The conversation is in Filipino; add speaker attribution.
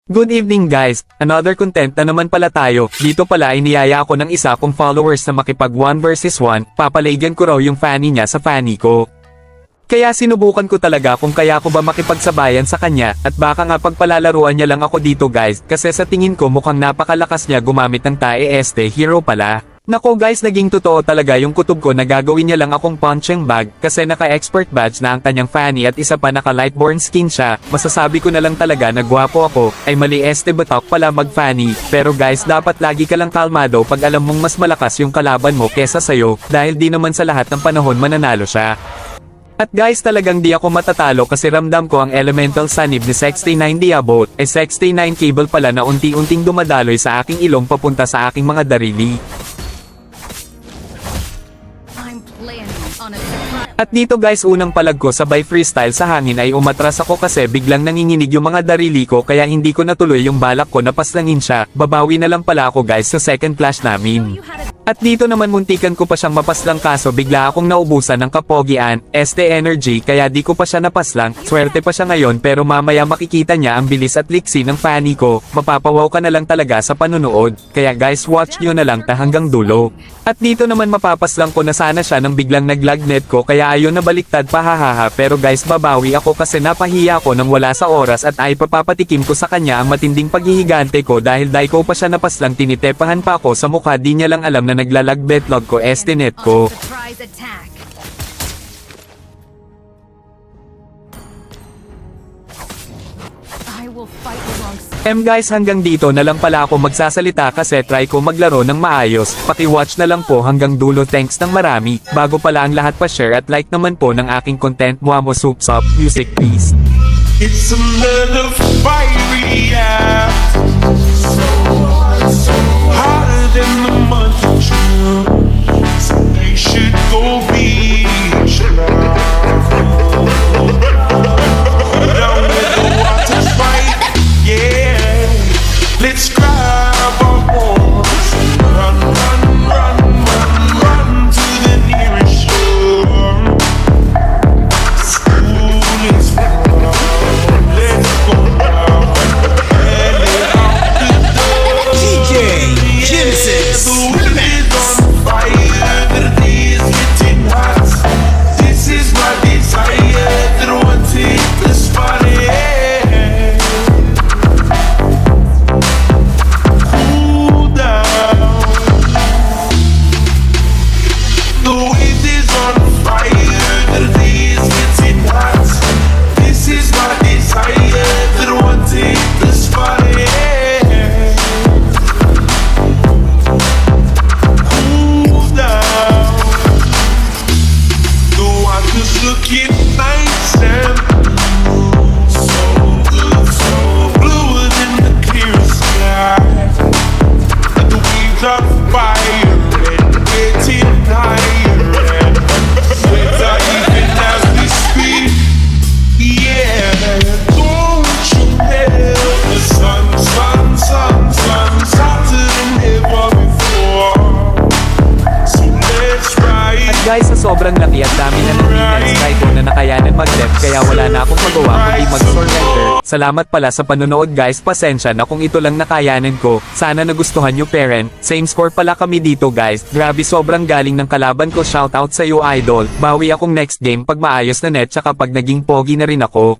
Speaker 1: Good evening guys, another content na naman pala tayo. Dito pala ay niyaya ako ng isa kong followers na makipag 1 versus 1, papalagan ko raw yung fanny niya sa fanny ko. Kaya sinubukan ko talaga kung kaya ko ba makipagsabayan sa kanya, at baka nga pagpalalaruan niya lang ako dito guys, kasi sa tingin ko mukhang napakalakas niya gumamit ng tae hero pala. Nako guys, naging totoo talaga yung kutob ko na gagawin niya lang akong punching bag, kasi naka-expert badge na ang kanyang fanny at isa pa naka-lightborn skin siya. Masasabi ko na lang talaga na gwapo ako, ay mali batak pala mag-fanny. Pero guys, dapat lagi ka lang kalmado pag alam mong mas malakas yung kalaban mo kesa sayo, dahil di naman sa lahat ng panahon mananalo siya. At guys, talagang di ako matatalo kasi ramdam ko ang elemental sanib ni 69 Diabot, 69 cable pala na unti-unting dumadaloy sa aking ilong papunta sa aking mga darili. At dito guys, unang palag ko sabay freestyle sa hangin ay umatras ako kasi biglang nanginginig yung mga darili ko, kaya hindi ko natuloy yung balak ko na paslangin siya. Babawi na lang pala ako guys sa second clash namin. At dito naman muntikan ko pa siyang mapaslang kaso bigla akong naubusan ng kapogian, energy, kaya di ko pa siya napaslang. Swerte pa siya ngayon, pero mamaya makikita niya ang bilis at liksi ng fanny ko. Mapapawaw ka na lang talaga sa panunood. Kaya guys, watch nyo na lang ta hanggang dulo. At dito naman mapapaslang ko na sana siya nang biglang nag-lag net ko, kaya ayun na baliktad pa hahaha. Pero guys, babawi ako kasi napahiya ako nang wala sa oras at ay papapatikim ko sa kanya ang matinding paghihigante ko dahil dahil ko pa siya napaslang, tinitepahan pa ako sa mukha, di niya lang alam na naglalag betlog ko net ko. Guys, hanggang dito na lang pala ako magsasalita kasi try ko maglaro ng maayos. Paki-watch na lang po hanggang dulo, thanks ng marami. Bago pala ang lahat, pa-share at like naman po ng aking content. Muamo Soups Up, music please.
Speaker 2: It's another fiery act, hotter than the month of June. So they should go beach now. Down with the water fight, yeah. Let's grab our boards and run, run, run, run, run to the nearest shore. School is far. Let's go now. Headed out the door.
Speaker 3: DJ Genesis.
Speaker 2: The wind is on fire. The day is getting hot. This is my desire. That one take the spot. Cool down. The wind is on fire. The day is getting hot. This is my desire. That one take the spot. Cool down. The water's looking nice and so good, so bluer than the clear sky. And the waves are fire and getting higher and wetter even as we speak. Yeah, don't you help the sun, sun, sun, sun's hotter than ever before. So let's ride.
Speaker 1: At guys, sa sobrang laki at dami na ng try ko na nakayanan mag-left, kaya wala na akong magawa kundi mag-surrender. Salamat pala sa panonood guys, pasensya na kung ito lang nakayanan ko. Sana nagustuhan nyo parent. Same score pala kami dito guys. Grabe, sobrang galing ng kalaban ko, shoutout sa iyo idol. Bawi akong next game pag maayos na net tsaka pag naging pogi na rin ako.